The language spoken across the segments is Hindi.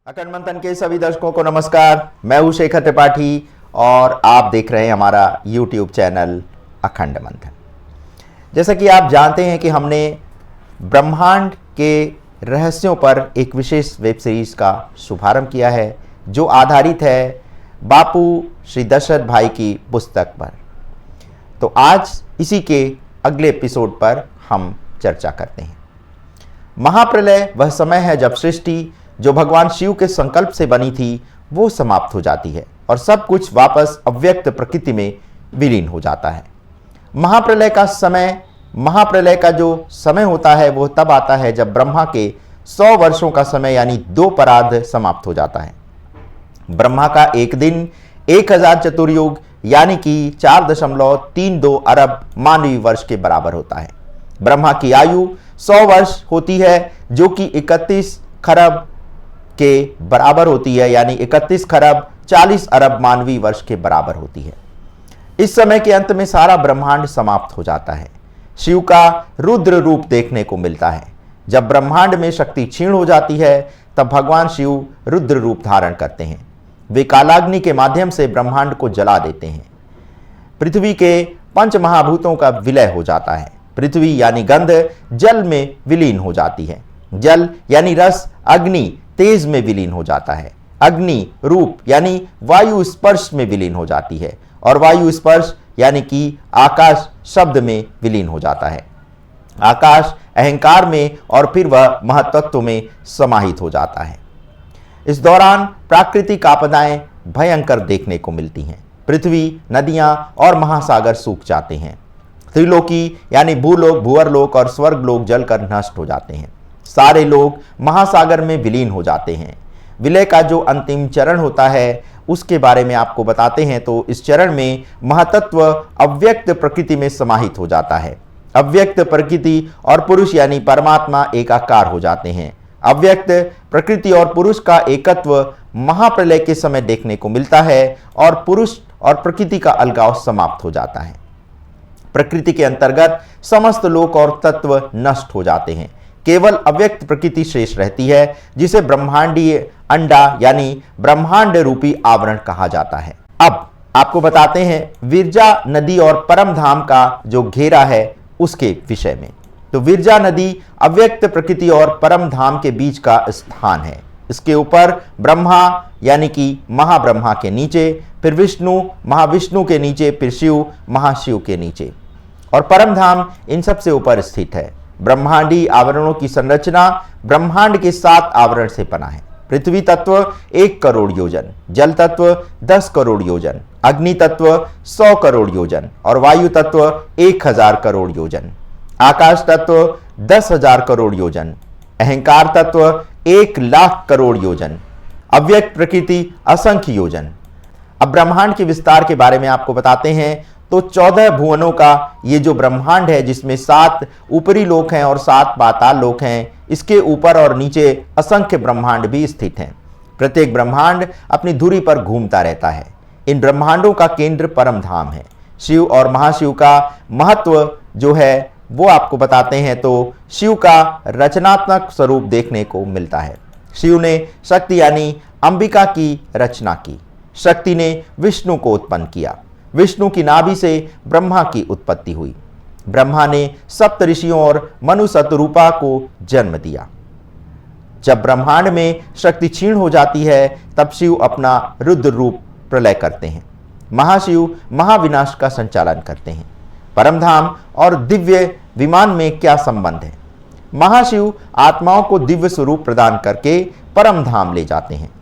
अखंड मंथन के सभी दर्शकों को नमस्कार। मैं हूं शेखर त्रिपाठी और आप देख रहे हैं हमारा YouTube चैनल अखंड मंथन। जैसा कि आप जानते हैं कि हमने ब्रह्मांड के रहस्यों पर एक विशेष वेब सीरीज का शुभारंभ किया है जो आधारित है बापू श्री दशरथ भाई की पुस्तक पर। तो आज इसी के अगले एपिसोड पर हम चर्चा करते हैं। महाप्रलय वह समय है जब सृष्टि जो भगवान शिव के संकल्प से बनी थी वो समाप्त हो जाती है और सब कुछ वापस अव्यक्त प्रकृति में विलीन हो जाता है। महाप्रलय का जो समय होता है वो तब आता है जब ब्रह्मा के 100 वर्षों का समय यानी 2 परार्ध समाप्त हो जाता है। ब्रह्मा का एक दिन 1000 चतुर्युग यानी कि 4.32 अरब मानवीय वर्ष के बराबर होता है। ब्रह्मा की आयु 100 वर्ष होती है जो कि 31 खरब के बराबर होती है, यानी 31 खरब 40 अरब मानवीय वर्ष के बराबर होती है। इस समय के अंत में सारा ब्रह्मांड समाप्त हो जाता है। शिव का रुद्र रूप देखने को मिलता है। जब ब्रह्मांड में शक्ति क्षीण हो जाती है तब भगवान शिव रुद्र रूप धारण करते हैं। वे कालाग्नि के माध्यम से ब्रह्मांड को जला देते हैं। पृथ्वी के 5 महाभूतों का विलय हो जाता है। पृथ्वी यानी गंध जल में विलीन हो जाती है। जल यानी रस अग्नि तेज में विलीन हो जाता है। अग्नि रूप यानी वायु स्पर्श में विलीन हो जाती है और वायु स्पर्श यानी कि आकाश शब्द में विलीन हो जाता है। आकाश अहंकार में और फिर वह महत्त्व में समाहित हो जाता है। इस दौरान प्राकृतिक आपदाएं भयंकर देखने को मिलती हैं। पृथ्वी, नदियां और महासागर सूख जाते हैं। त्रिलोकी यानी भूलोक, भूअरलोक और स्वर्गलोक जलकर नष्ट हो जाते हैं। सारे लोग महासागर में विलीन हो जाते हैं। विलय का जो अंतिम चरण होता है उसके बारे में आपको बताते हैं। तो इस चरण में महतत्व अव्यक्त प्रकृति में समाहित हो जाता है। अव्यक्त प्रकृति और पुरुष यानी परमात्मा एकाकार हो जाते हैं। अव्यक्त प्रकृति और पुरुष का एकत्व महाप्रलय के समय देखने को मिलता है और पुरुष और प्रकृति का अलगाव समाप्त हो जाता है। प्रकृति के अंतर्गत समस्त लोक और तत्व नष्ट हो जाते हैं। केवल अव्यक्त प्रकृति शेष रहती है जिसे ब्रह्मांडीय अंडा यानी ब्रह्मांड रूपी आवरण कहा जाता है। अब आपको बताते हैं विरजा नदी और परम धाम का जो घेरा है उसके विषय में। तो विरजा नदी अव्यक्त प्रकृति और परम धाम के बीच का स्थान है। इसके ऊपर ब्रह्मा यानी कि महाब्रह्मा के नीचे, फिर विष्णु महाविष्णु के नीचे, फिर शिव महाशिव के नीचे और परम धाम इन सबसे ऊपर स्थित है। ब्रह्मांडी आवरणों की संरचना ब्रह्मांड के 7 आवरण से बना है। पृथ्वी तत्व 1 करोड़ योजन, जल तत्व 10 करोड़ योजन, अग्नि तत्व 100 करोड़ योजन और वायु तत्व 1000 करोड़ योजन, आकाश तत्व 10,000 करोड़ योजन, अहंकार तत्व 1,00,000 करोड़ योजन, अव्यक्त प्रकृति असंख्य योजन। अब ब्रह्मांड के विस्तार के बारे में आपको बताते हैं। तो 14 भुवनों का ये जो ब्रह्मांड है जिसमें 7 ऊपरी लोक हैं और 7 पाताल लोक हैं, इसके ऊपर और नीचे असंख्य ब्रह्मांड भी स्थित हैं। प्रत्येक ब्रह्मांड अपनी धुरी पर घूमता रहता है। इन ब्रह्मांडों का केंद्र परम धाम है। शिव और महाशिव का महत्व जो है वो आपको बताते हैं। तो शिव का रचनात्मक स्वरूप देखने को मिलता है। शिव ने शक्ति यानी अंबिका की रचना की। शक्ति ने विष्णु को उत्पन्न किया। विष्णु की नाभि से ब्रह्मा की उत्पत्ति हुई। ब्रह्मा ने सप्त ऋषियों और मनु शतरूपा को जन्म दिया। जब ब्रह्मांड में शक्ति क्षीण हो जाती है तब शिव अपना रुद्र रूप प्रलय करते हैं। महाशिव महाविनाश का संचालन करते हैं। परमधाम और दिव्य विमान में क्या संबंध है? महाशिव आत्माओं को दिव्य स्वरूप प्रदान करके परम धाम ले जाते हैं।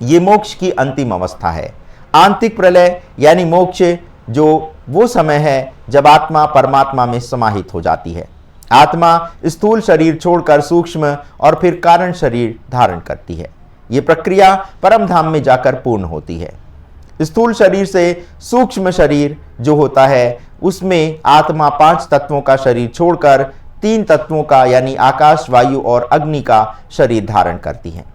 ये मोक्ष की अंतिम अवस्था है। आंतिक प्रलय यानी मोक्ष जो वो समय है जब आत्मा परमात्मा में समाहित हो जाती है। आत्मा स्थूल शरीर छोड़कर सूक्ष्म और फिर कारण शरीर धारण करती है। ये प्रक्रिया परम धाम में जाकर पूर्ण होती है। स्थूल शरीर से सूक्ष्म शरीर जो होता है उसमें आत्मा 5 तत्वों का शरीर छोड़कर 3 तत्वों का यानी आकाश, वायु और अग्नि का शरीर धारण करती है।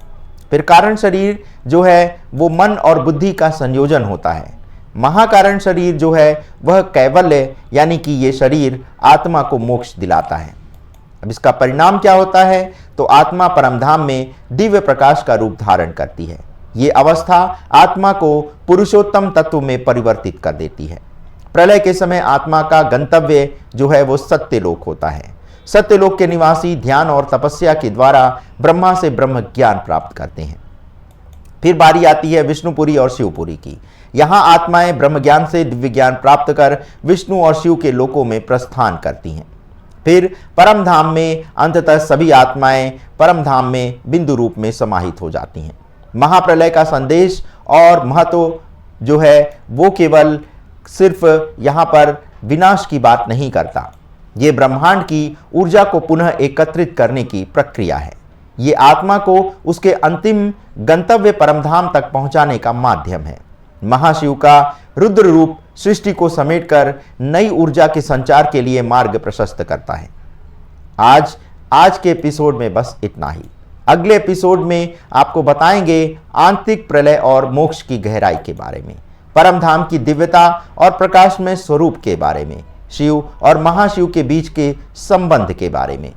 फिर कारण शरीर जो है वो मन और बुद्धि का संयोजन होता है। महाकारण शरीर जो है वह कैवल्य यानी कि ये शरीर आत्मा को मोक्ष दिलाता है। अब इसका परिणाम क्या होता है? तो आत्मा परमधाम में दिव्य प्रकाश का रूप धारण करती है। ये अवस्था आत्मा को पुरुषोत्तम तत्व में परिवर्तित कर देती है। प्रलय के समय आत्मा का गंतव्य जो है वो सत्यलोक होता है। सत्यलोक के निवासी ध्यान और तपस्या के द्वारा ब्रह्मा से ब्रह्म ज्ञान प्राप्त करते हैं। फिर बारी आती है विष्णुपुरी और शिवपुरी की। यहाँ आत्माएं ब्रह्म ज्ञान से दिव्य ज्ञान प्राप्त कर विष्णु और शिव के लोकों में प्रस्थान करती हैं। फिर परम धाम में अंततः सभी आत्माएं परम धाम में बिंदु रूप में समाहित हो जाती हैं। महाप्रलय का संदेश और महत्व जो है वो केवल सिर्फ यहाँ पर विनाश की बात नहीं करता, ये ब्रह्मांड की ऊर्जा को पुनः एकत्रित करने की प्रक्रिया है। ये आत्मा को उसके अंतिम गंतव्य परमधाम तक पहुंचाने का माध्यम है। महाशिव का रुद्र रूप सृष्टि को समेटकर नई ऊर्जा के संचार के लिए मार्ग प्रशस्त करता है। आज के एपिसोड में बस इतना ही। अगले एपिसोड में आपको बताएंगे आंतरिक प्रलय और मोक्ष की गहराई के बारे में, परमधाम की दिव्यता और प्रकाशमय स्वरूप के बारे में, शिव और महाशिव के बीच के संबंध के बारे में।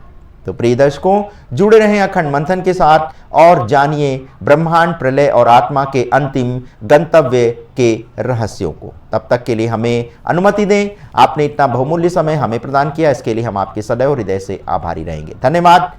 तो प्रिय दर्शकों, जुड़े रहें अखंड मंथन के साथ और जानिए ब्रह्मांड, प्रलय और आत्मा के अंतिम गंतव्य के रहस्यों को। तब तक के लिए हमें अनुमति दें। आपने इतना बहुमूल्य समय हमें प्रदान किया, इसके लिए हम आपके सदैव हृदय से आभारी रहेंगे। धन्यवाद।